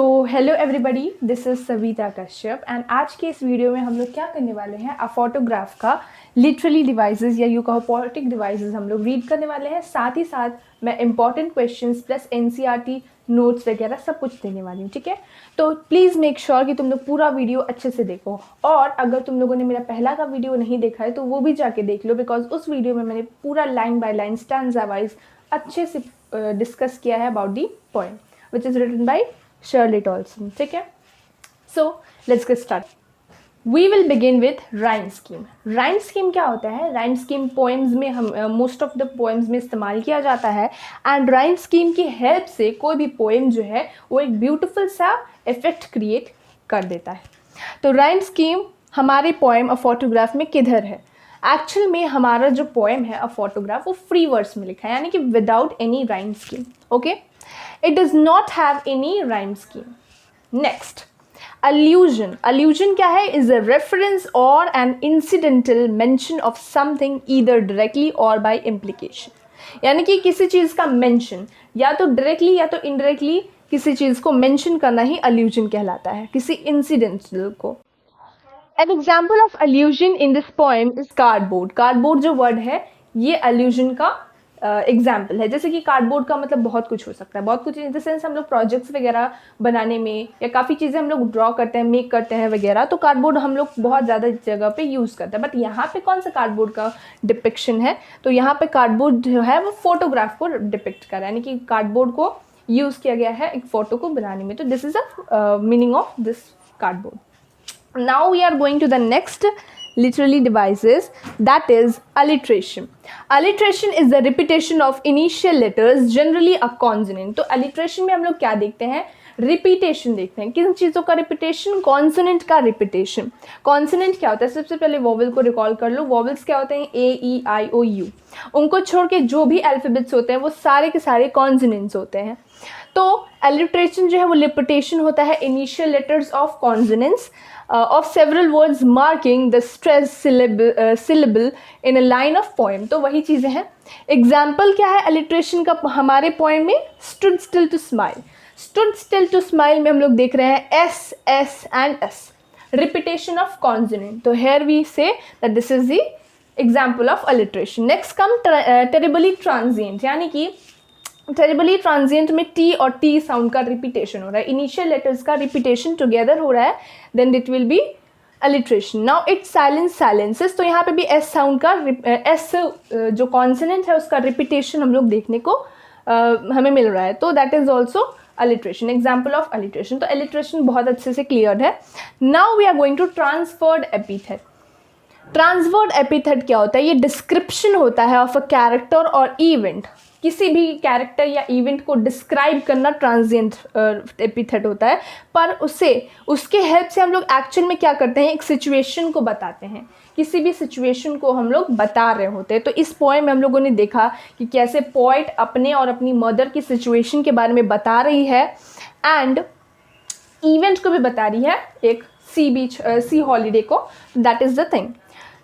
तो hello everybody, this is Savita Kashyap and आज के इस वीडियो में हम लोग क्या करने वाले हैं, अ फोटोग्राफ का लिटरली डिवाइसेस या यू कहो पोएटिक डिवाइसेस हम लोग रीड करने वाले हैं। साथ ही साथ मैं important questions plus NCERT notes वगैरह सब कुछ देने वाली हूँ, ठीक है। तो प्लीज़ मेक श्योर कि तुम लोग पूरा वीडियो अच्छे से देखो, और अगर तुम लोगों ने मेरा पहला का वीडियो नहीं देखा है तो वो भी जाके देख लो, बिकॉज उस वीडियो में मैंने पूरा line by line stanza wise अच्छे से डिस्कस किया है about the poem which is written by Shirley Toulson, ठीक है। So let's get start. We will begin with rhyme scheme. Rhyme scheme क्या होता है? राइम स्कीम पोएम्स में हम मोस्ट ऑफ द पोएम्स में इस्तेमाल किया जाता है एंड राइम स्कीम की हेल्प से कोई भी पोएम जो है वो एक ब्यूटिफुल सा इफेक्ट क्रिएट कर देता है। तो राइम स्कीम हमारे पोएम अ फोटोग्राफ में किधर है? एक्चुअल में हमारा जो पोएम है अ फोटोग्राफ वो फ्री वर्ड्स में लिखा है, यानी कि without any rhyme scheme. Okay, it does not have any rhyme scheme. Next, allusion. Allusion क्या है? Is a reference or an incidental mention of something either directly or by implication. यानी कि किसी चीज़ का mention या तो directly या तो indirectly किसी चीज़ को mention करना ही allusion कहलाता है, किसी incidental को। An example of allusion in this poem is cardboard. Cardboard जो word है ये allusion का एग्जाम्पल है। जैसे कि कार्डबोर्ड का मतलब बहुत कुछ हो सकता है, बहुत कुछ इन द सेंस हम लोग प्रोजेक्ट्स वगैरह बनाने में या काफ़ी चीज़ें हम लोग ड्रॉ करते हैं, मेक करते हैं वगैरह, तो कार्डबोर्ड हम लोग बहुत ज़्यादा जगह पे यूज़ करते हैं। बट यहाँ पे कौन सा कार्डबोर्ड का डिपिक्शन है? तो यहाँ पे कार्डबोर्ड जो है वो फोटोग्राफ को डिपिक्ट कर रहा है, यानी कि कार्डबोर्ड को यूज़ किया गया है एक फ़ोटो को बनाने में। तो this is a meaning of this cardboard. Now we are going to the next literally devices, that is alliteration. Alliteration is the repetition of initial letters, generally a consonant. तो alliteration में हम लोग क्या देखते हैं? रिपीटेशन देखते हैं। किन चीज़ों का रिपीटेशन? कॉन्सोनेंट का रिपीटेशन। कॉन्सोनेंट क्या होता है? सबसे पहले वॉवल को रिकॉल कर लो। वॉवल्स क्या होते हैं? ए ई आई ओ यू। उनको छोड़ के जो भी अल्फ़ाबेट्स होते हैं वो सारे के सारे कॉन्सोनेंट्स होते हैं। तो alliteration जो है वो रिपीटेशन होता है initial letters of consonants of several words marking the stressed syllable in a line of poem. तो वही चीज़ें हैं। एग्जाम्पल क्या है alliteration का हमारे poem में? stood still to smile. stood still to smile में हम लोग देख रहे हैं s, s and s, repetition of consonant. तो here we say that this is the example of alliteration. Next come terribly transient, यानी कि टेरिबली ट्रांजिएंट में टी और टी साउंड का रिपीटेशन हो रहा है, इनिशियल लेटर्स का रिपीटेशन टुगेदर हो रहा है, then it will be alliteration. Now it silence silences, तो यहाँ पे भी एस साउंड का एस जो कॉन्सोनेंट है उसका रिपीटेशन हम लोग देखने को हमें मिल रहा है, तो that is also alliteration, example of alliteration. तो अलिट्रेशन बहुत अच्छे से क्लियर है। Now we are going to transferred epithet. Transferred epithet क्या होता है? ये डिस्क्रिप्शन होता है ऑफ अ कैरेक्टर और इवेंट। किसी भी कैरेक्टर या इवेंट को डिस्क्राइब करना ट्रांजिएंट एपिथेट होता है, पर उसके हेल्प से हम लोग एक्चुअल में क्या करते हैं? एक सिचुएशन को बताते हैं, किसी भी सिचुएशन को हम लोग बता रहे होते हैं। तो इस पोएम में हम लोगों ने देखा कि कैसे पोएट अपने और अपनी मदर की सिचुएशन के बारे में बता रही है एंड इवेंट को भी बता रही है, एक सी हॉलीडे को। That is the thing.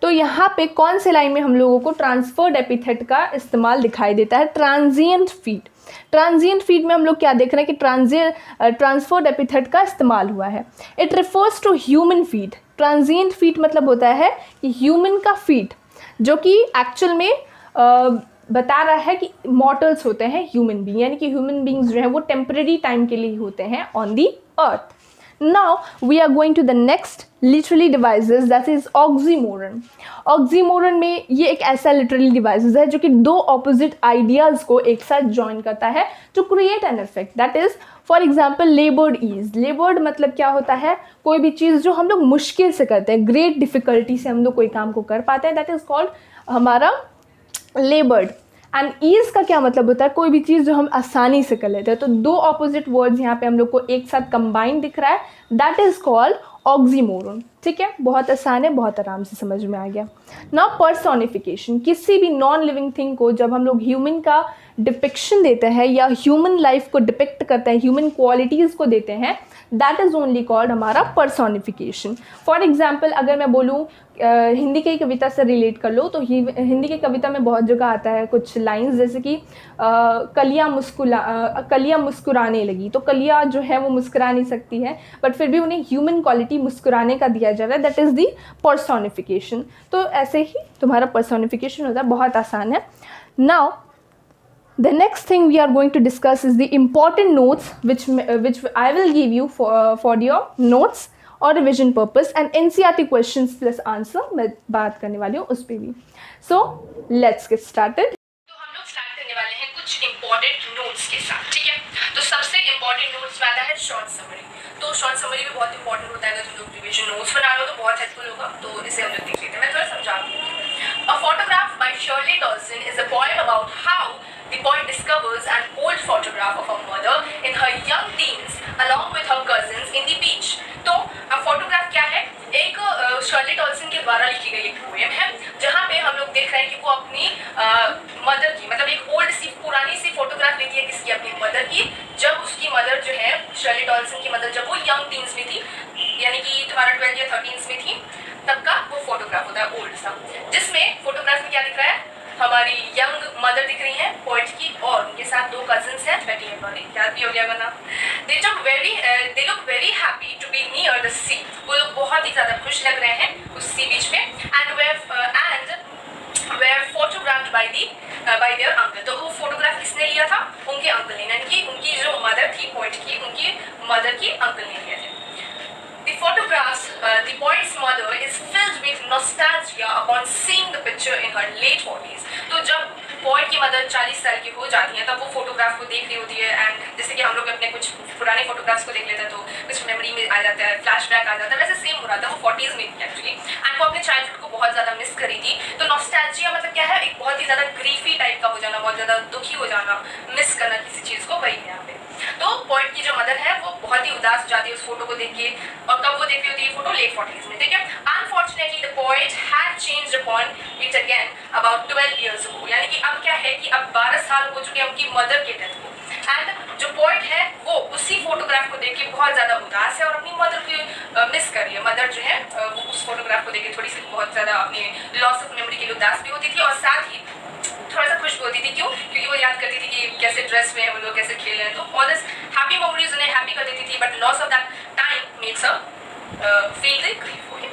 तो यहाँ पे कौन से लाइन में हम लोगों को ट्रांसफर्ड एपिथेट का इस्तेमाल दिखाई देता है? Transient feed. ट्रांजिएंट फीड में हम लोग क्या देख रहे हैं कि ट्रांसफर्ड एपिथेट का इस्तेमाल हुआ है। It refers to human feed. Transient feed मतलब होता है कि ह्यूमन का फीड, जो कि एक्चुअल में बता रहा है कि मॉर्टल्स होते हैं ह्यूमन बींग, यानी कि ह्यूमन बींग्स जो हैं वो टेम्परेरी टाइम के लिए होते हैं on the earth. Now we are going to the next literally devices, that is oxymoron. Oxymoron में ये एक ऐसा literally devices है जो कि दो opposite ideas को एक साथ join करता है to create an effect. That is for example labored ease. Labored मतलब क्या होता है? कोई भी चीज़ जो हम लोग मुश्किल से करते हैं, great difficulty से हम लोग कोई काम को कर पाते हैं, that is called हमारा labored. एंड ईज का क्या मतलब होता है? कोई भी चीज़ जो हम आसानी से कर लेते हैं। तो दो ऑपोजिट वर्ड्स यहाँ पे हम लोग को एक साथ कंबाइन दिख रहा है, दैट इज कॉल्ड ऑक्सीमोरन, ठीक है, बहुत आसान है, बहुत आराम से समझ में आ गया। नाउ पर्सोनिफिकेशन, किसी भी नॉन लिविंग थिंग को जब हम लोग ह्यूमन का डिपिक्शन देते हैं या ह्यूमन लाइफ को डिपिक्ट करते हैं, ह्यूमन क्वालिटीज़ को देते हैं, दैट इज़ ओनली कॉल्ड हमारा पर्सोनिफिकेशन। फॉर एग्जाम्पल अगर मैं बोलूँ हिंदी की कविता से रिलेट कर लो, तो हिंदी की कविता में बहुत जगह आता है कुछ लाइंस, जैसे कि कलियाँ मुस्कुराने लगी, तो कलियाँ जो है वो मुस्कुरा नहीं सकती है, बट फिर भी उन्हें ह्यूमन क्वालिटी मुस्कुराने का दिया जा रहा है, दैट इज़ दी पर्सोनिफिकेशन। तो ऐसे ही तुम्हारा पर्सोनिफिकेशन होता है, बहुत आसान है। Now the next thing we are going to discuss is the important notes which I will give you for your notes और revision purpose and NCERT questions plus answer मैं बात करने वाली हूँ उस पर भी। सो लेट्स गेट स्टार्टेड। तो हम लोग स्टार्ट करने वाले हैं कुछ इंपॉर्टेंट नोट्स के साथ, ठीक है। तो सबसे इंपॉर्टेंट नोट्स में आता है शॉर्ट समरी। तो शॉर्ट समरी भी बहुत इंपॉर्टेंट होता है, अगर तुम लोग रिविजन नोट्स बना लो तो बहुत हेल्पफुल होगा। तो इसे हम लोग देख लेते हैं, मैं थोड़ा समझा दूँ। A photograph by Shirley Dawson is a poem about how the poet discovers an old photograph of her mother in her young teens along with her cousins in the beach. तो अब फोटोग्राफ क्या है? एक Shirley डॉल्सन के द्वारा लिखी गई एक पोएम है, जहाँ पे हम लोग देख रहे हैं कि वो अपनी मदर की, मतलब एक ओल्ड सी पुरानी सी फोटोग्राफ लेती है किसकी, अपनी मदर की, जब उसकी मदर जो है शर्ली डॉल्सन की मदर जब वो यंग टीन्स में थी, यानी कि तुम्हारा 12 या 13 में थी, तब का वो फोटोग्राफ होता है ओल्ड सा, जिसमें फोटोग्राफ में क्या दिख रहा है, हमारी यंग मदर दिख रही है पोएट की, और उनके साथ दो कजिन्स हैं, बेटी एंड डॉली, याद भी हो गया वरना। They look very happy to be near the sea, वो लोग बहुत ही ज़्यादा खुश लग रहे हैं उस सी बीच में। And were photographed by their uncle, तो वो फोटोग्राफ किसने लिया था? उनके अंकल ने, यानी कि उनकी जो मदर थी पोएट की, उनकी मदर की अंकल ने लिया थे। The photographs, the poet's mother is filled with nostalgia upon seeing the picture in her late 40s. तो जब पोएट की मदर 40 साल की हो जाती है तब वो फोटोग्राफ को देख रही होती है, एंड जैसे कि हम लोग अपने कुछ पुराने फोटोग्राफ्स को देख लेते हैं तो कुछ मेमोरी में आ जाता है, फ्लैशबैक आ जाता है, वैसे सेम हो रहा था, वो 40s में थी एक्चुअली, एंड वो अपने चाइल्डहुड को बहुत ज़्यादा मिस करी थी। तो नॉस्टैल्जिया मतलब क्या है? एक बहुत ही ज़्यादा ग्रीफी टाइप का हो जाना, बहुत ज़्यादा दुखी हो जाना, मिस करना किसी चीज़ को, वही है यहाँ पे। तो पोएट की जो मदर है वो बहुत ही उदास हो जाती है उस फोटो को देख के, और कब वो देख रही होती है फोटो? लेट 40s में, ठीक है। Unfortunately the poet had changed upon it again about 12 years ago, यानी कि अब क्या है कि अब 12 साल हो चुके हैं उनकी मदर के डेथ को, एंड जो पोएट है वो उसी फोटोग्राफ को देख के बहुत ज़्यादा उदास है और अपनी मदर को मिस कर रही है। मदर जो है वो उस फोटोग्राफ को देख के थोड़ी सी बहुत ज़्यादा अपने लॉस ऑफ मेमोरी के लिए उदास भी होती थी, और साथ ही थोड़ा सा खुश भी होती थी। क्यों? क्योंकि वो याद करती थी कि कैसे ड्रेस में है वो लोग, कैसे खेल रहे हैं, तो ऑल दिस हैप्पी मेमोरीज उन्हें हैप्पी कर देती थी, but loss of that time makes her feel the grief. Okay.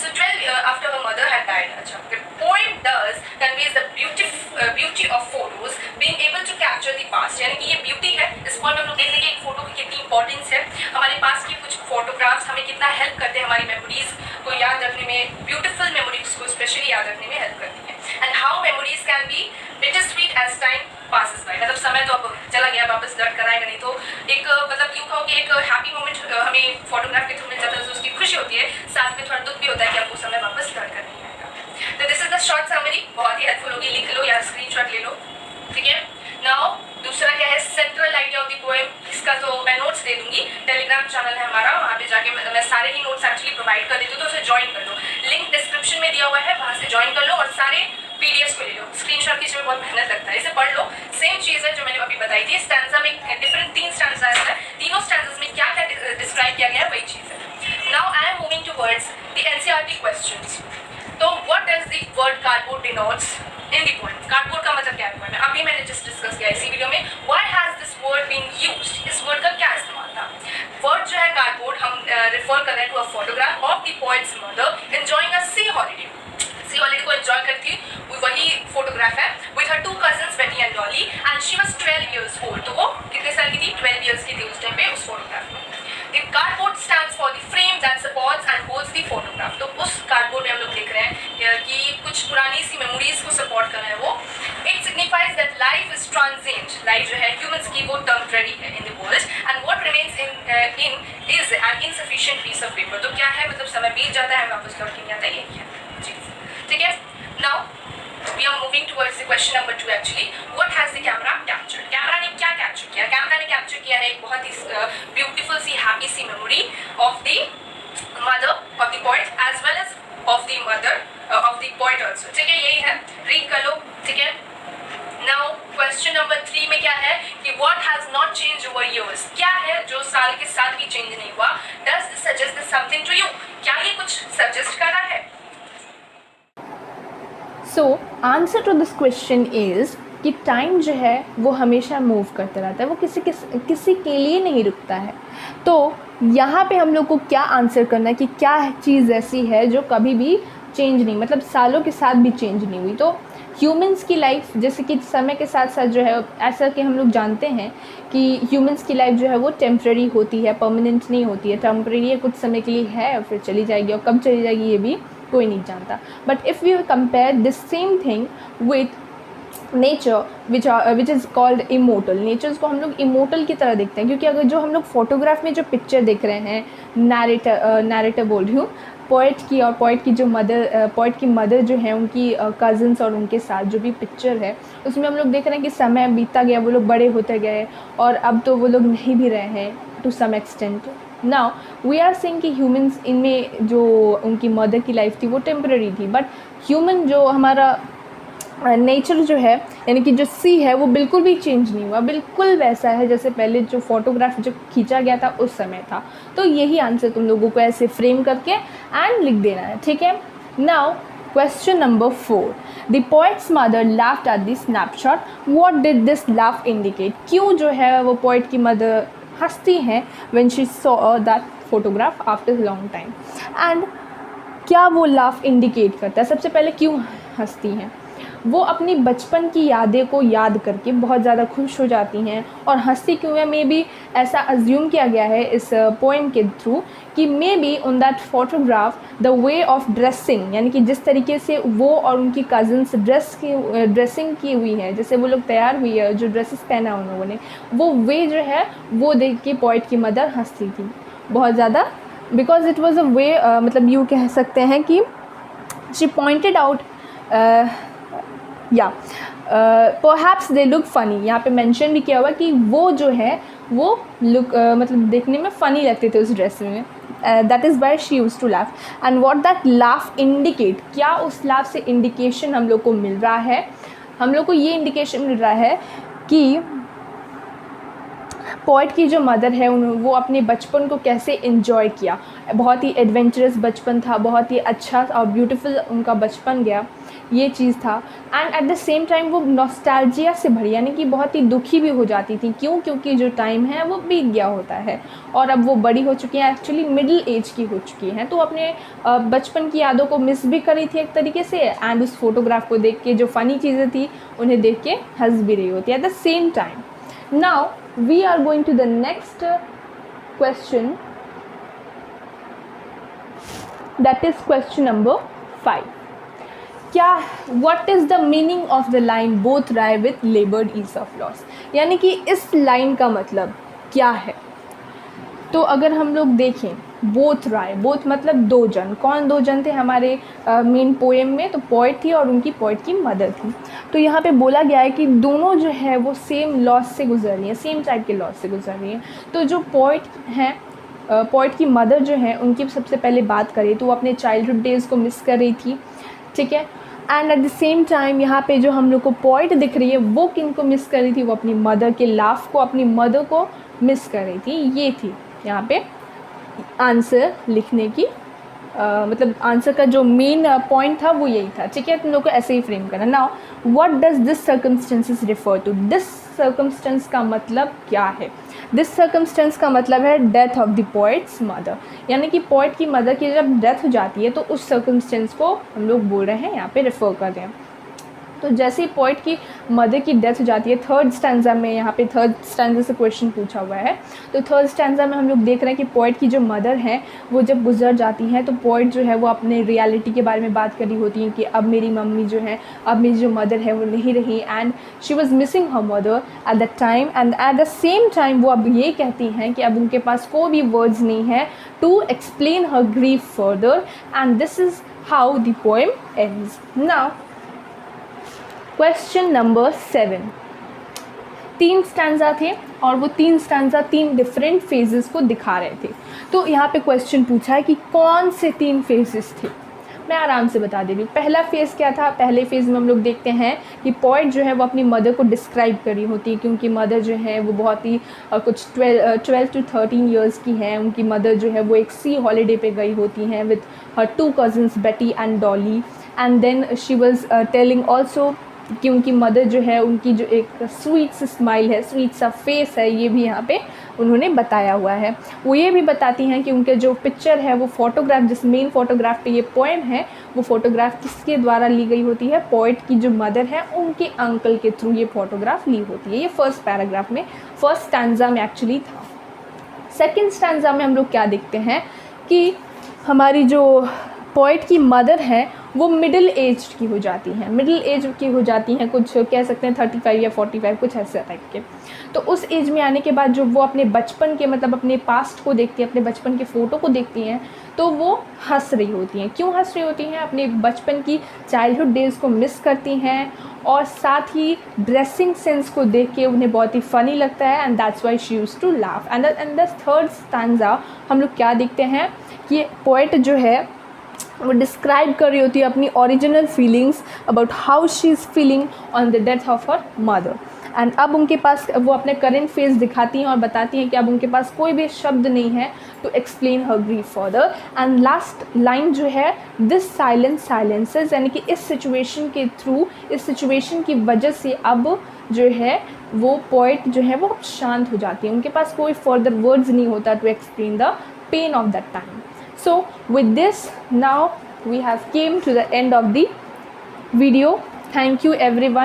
So 12 after her mother had died. अच्छा, the poem does conveys the beauty of photos being able to capture the past. यानी कि ये beauty है, इस point हम लोग देख लेंगे एक फोटो की कितनी इंपॉर्टेंस है, हमारे पास की कुछ फोटोग्राफ्स हमें कितना हेल्प करते हैं हमारी मेमोरीज को याद रखने में, ब्यूटीफुल मेमोरीज को स्पेशली याद रखने में हेल्प करती है। And how memories can be bittersweet as time passes by, मतलब समय तो अब चला गया, वापस लौट कर आएगा नहीं, तो एक मतलब यूँ कहो कि एक हैप्पी मोमेंट हमें फोटोग्राफ के थ्रू मिल जाता है, तो उसकी खुशी होती है, साथ में थोड़ा दुख भी होता है कि आपको समय वापस लौट कर नहीं आएगा। तो this is the short summary, बहुत ही हेल्पफुल होगी, लिख लो या स्क्रीनशॉट ले लो, ठीक है। नाउ दूसरा क्या है? Central idea of the poem, इसका तो मैं नोट्स दे दूंगी, टेलीग्राम चैनल है हमारा, वहाँ पे जाके मैं सारे ही नोट्स एक्चुअली प्रोवाइड कर देती हूँ, तो उसे ज्वाइन कर लो, लिंक डिस्क्रिप्शन में दिया हुआ है, वहाँ से ज्वाइन कर लो और सारे पीडीएफ को ले लो, स्क्रीनशॉट खींचने में बहुत मेहनत लगता है, इसे पढ़ लो। सेम चीज़ है जो मैंने अभी बताई थी, स्टैंजा में डिफरेंट 3 स्टैंजा है, तीनों स्टैंजास में क्या क्या डिस्क्राइब किया गया है वही चीज़ है। Now I am moving towards the NCERT questions. तो what does the word cardboard denotes in the poem? Cardboard का मतलब क्या है? अभी मैंने जस्ट डिस्कस किया इसी वीडियो में। Why has this word been used? इस वर्ड का क्या इस्तेमाल था? वर्ड जो है कार्डबोर्ड, हम रेफर कर रहे हैं to a photograph of the poet's mother enjoying a sea holiday. Sea holiday को एंजॉय करती हुई वही फोटोग्राफ है, with her 2 cousins Betty and Dolly, and she was 12 years old। तो वो कितने साल की थी? 12 years की थी उस टाइम पे उस फोटोग्राफ में। The cardboard stands for the frame that supports and holds the photograph। तो उस कार्डबोर्ड में हम लोग देख रहे हैं कि कुछ पुरानी सी मेमोरीज को सपोर्ट कर रहा है वो। It signifies that life is transient। Life जो है ह्यूमंस की वो टेम्परेरी है in the world, and what remains in is an insufficient piece of paper। तो क्या है? मतलब समय बीत जाता है, वापस लौट के नहीं आता, यही है जी, ठीक है। Now we are moving towards the question number 2 actually. What has the camera captured? Camera ने क्या कैप्चर किया? कैमरा ने कैप्चर किया है एक बहुत ही ब्यूटीफुल सी हैप्पी सी memory of the mother of the poet as well as of the mother of the poet also. ठीक है, यही है, रीड कर लो. ठीक है. नाउ क्वेश्चन नंबर 3 में क्या है कि what has not change over years, क्या है जो साल के साथ भी चेंज नहीं हुआ. Does this suggest something to you, क्या ये कुछ सजेस्ट कर रहा है. So answer to this question is कि टाइम जो है वो हमेशा मूव करता रहता है, वो किसी के लिए नहीं रुकता है. तो यहाँ पे हम लोग को क्या आंसर करना है कि क्या चीज़ ऐसी है जो कभी भी चेंज नहीं, मतलब सालों के साथ भी चेंज नहीं हुई. तो ह्यूमंस की लाइफ जैसे कि समय के साथ साथ जो है, ऐसा कि हम लोग जानते हैं कि ह्यूमंस की लाइफ जो है वो टेम्प्रेरी होती है, परमानेंट नहीं होती है. टेम्प्रेरी है, कुछ समय के लिए है और फिर चली जाएगी, और कब चली जाएगी ये भी कोई नहीं जानता. But if you compare this same thing with nature which is called immortal. Natures को हम लोग इमोटल की तरह देखते हैं, क्योंकि अगर जो हम लोग फोटोग्राफ में जो पिक्चर देख रहे हैं, नैरेटर बोल रही हूँ, पोइट की, और पोइट की मदर जो है उनकी कज़न्स और उनके साथ जो भी पिक्चर है उसमें हम लोग देख रहे हैं कि समय बीतता गया, वो लोग बड़े होते गए और अब तो वो लोग नहीं भी रहे हैं to some extent. Now we are saying कि ह्यूमंस, इनमें जो उनकी मदर की लाइफ थी वो टेम्पररी थी, बट ह्यूमन जो हमारा नेचर जो है, यानी कि जो सी है, वो बिल्कुल भी चेंज नहीं हुआ, बिल्कुल वैसा है जैसे पहले जो फोटोग्राफ जो खींचा गया था उस समय था. तो यही आंसर तुम लोगों को ऐसे फ्रेम करके एंड लिख देना है. ठीक है. Now question number 4. The poet's mother laughed at the snapshot. What did this laugh indicate. क्यों जो है वो पोइट की मदर हंसती हैं when she saw that photograph after long time. And क्या वो लाफ इंडिकेट करता है. सबसे पहले क्यों हंसती हैं. वो अपनी बचपन की यादें को याद करके बहुत ज़्यादा खुश हो जाती हैं और हंसती क्यों है. मे बी ऐसा अज्यूम किया गया है इस पोएम के थ्रू कि may be on that photograph the way of dressing, यानी कि जिस तरीके से वो और उनकी कज़न्स ड्रेसिंग की हुई है, जैसे वो लोग तैयार हुई है, जो ड्रेसेस पहना उन लोगों ने, वो वे जो है वो देख के पोइट की मदर हंसती थी बहुत ज़्यादा. बिकॉज इट वॉज़ अ वे, मतलब यूँ कह सकते हैं कि शी पॉइंटेड आउट या परहैप्स दे लुक फ़नी. यहाँ पे मेंशन भी किया हुआ कि वो जो है वो लुक मतलब देखने में फ़नी लगते थे उस ड्रेस में. That is why she use to laugh. And what that laugh indicate, क्या उस लाफ से इंडिकेशन हम लोग को मिल रहा है. हम लोग को ये इंडिकेशन मिल रहा है कि पोइट की जो मदर है वो अपने बचपन को कैसे एंजॉय किया. बहुत ही एडवेंचरस बचपन था, बहुत ही अच्छा और ब्यूटीफुल उनका बचपन गया, ये चीज़ था. And at the same time वो नॉस्टैल्जिया से भरी, यानी कि बहुत ही दुखी भी हो जाती थी. क्यों? क्योंकि जो टाइम है वो बीत गया होता है और अब वो बड़ी हो चुकी हैं, एक्चुअली मिडिल एज की हो चुकी हैं. तो अपने बचपन की यादों को मिस भी करी थी एक तरीके से, एंड उस फोटोग्राफ को देख के जो फ़नी चीज़ें थी उन्हें देख के हंस भी रही होती है at the same time. Now we are going to the next question, that is question number 5. क्या what is the meaning of the line both rye with labored ease of loss, यानी कि इस लाइन का मतलब क्या है. तो अगर हम लोग देखें बोथ राय, बोथ मतलब दो जन. कौन दो जन थे हमारे मेन पोएम में? तो पोइट थी और उनकी पोइट की मदर थी. तो यहाँ पे बोला गया है कि दोनों जो है वो सेम लॉस से गुजर रही हैं, सेम टाइप के लॉस से गुजर रही हैं. तो जो पोइट हैं, पोइट की मदर जो है उनकी सबसे पहले बात करें तो वो अपने चाइल्डहुड डेज़ को मिस कर रही थी. ठीक है. And at the same time यहाँ पे जो हम लोग को पोइट दिख रही है वो किन को मिस कर रही थी? वो अपनी मदर के लाफ को, अपनी मदर को मिस कर रही थी. ये थी यहाँ पे आंसर लिखने की मतलब आंसर का जो मेन पॉइंट था वो यही था. ठीक है. तुम लोग को ऐसे ही फ्रेम करना. Now what does this circumstances refer to. This circumstance का मतलब क्या है? दिस सर्कमस्टेंस का मतलब है death of the poet's mother, यानी कि पोइट की मदर की जब डेथ हो जाती है तो उस सर्कमस्टेंस को हम लोग बोल रहे हैं, यहाँ पे रेफ़र कर रहे हैं. तो जैसे ही पोइट की मदर की डेथ हो जाती है, थर्ड स्टैंजा में, यहाँ पे थर्ड स्टैंजा से क्वेश्चन पूछा हुआ है, तो थर्ड स्टैंजा में हम लोग देख रहे हैं कि पोइट की जो मदर हैं वो जब गुजर जाती हैं तो पोइट जो है वो अपने रियलिटी के बारे में बात कर रही होती हैं कि अब मेरी मम्मी जो है, अब मेरी जो मदर है वो नहीं रही, and she was missing her mother at that time. And at the same time वो अब ये कहती हैं कि अब उनके पास कोई भी वर्ड्स नहीं है to explain her grief further, and this is how the poem ends. Now question number 7. 3 stanza थे और वो 3 स्टैंजा 3 डिफरेंट फेजेस को दिखा रहे थे। तो यहाँ पे क्वेश्चन पूछा है कि कौन से 3 फेजेस थे। मैं आराम से बता दे रही हूँ। पहला फ़ेज़ क्या था, पहले फ़ेज़ में हम लोग देखते हैं कि पोएट जो है वो अपनी मदर को डिस्क्राइब कर रही होती है, क्योंकि मदर जो है वो बहुत ही कुछ 12 to 13 ईयर्स की हैं। उनकी मदर जो है वो एक सी हॉलीडे पे गई होती हैं with her 2 cousins Betty and Dolly, and then she was telling also कि उनकी मदर जो है उनकी जो एक स्वीट सा स्माइल है, स्वीट सा फेस है, ये भी यहाँ पे उन्होंने बताया हुआ है। वो ये भी बताती हैं कि उनके जो पिक्चर है वो फ़ोटोग्राफ, जिस मेन फ़ोटोग्राफ पे ये पोएम है, वो फ़ोटोग्राफ किसके द्वारा ली गई होती है, पोएट की जो मदर है उनके अंकल के थ्रू ये फ़ोटोग्राफ ली होती है। ये फर्स्ट पैराग्राफ में, फर्स्ट स्टैंजा में एक्चुअली था। सेकेंड स्टैंजा में हम लोग क्या देखते हैं कि हमारी जो पोएट की मदर है वो मिडिल एज की हो जाती हैं, मिडिल एज की हो जाती हैं, कुछ कह सकते हैं 35 या 45, कुछ ऐसे टाइप के। तो उस एज में आने के बाद जो वो अपने बचपन के, मतलब अपने पास्ट को देखती हैं, अपने बचपन के फ़ोटो को देखती हैं, तो वो हंस रही होती हैं। क्यों हंस रही होती हैं? अपने बचपन की चाइल्डहुड डेज़ को मिस करती हैं, और साथ ही ड्रेसिंग सेंस को देख के उन्हें बहुत ही फ़नी लगता है, and that's why she used to laugh. And the third stanza हम लोग क्या देखते हैं कि पोएट जो है वो डिस्क्राइब कर रही होती है अपनी original feelings about how she is feeling on the death of her mother. And अब उनके पास वो अपने करेंट फेस दिखाती हैं और बताती हैं कि अब उनके पास कोई भी शब्द नहीं है to explain her grief further. And last line जो है, दिस साइलेंस साइलेंसेस, यानी कि इस सिचुएशन के थ्रू, इस सिचुएशन की वजह से अब जो है वो पोएट जो है वो शांत हो जाती है। उनके पास कोई फर्दर वर्ड्स नहीं होता to explain the pain of that time. So with this, now we have came to the end of the video. Thank you everyone.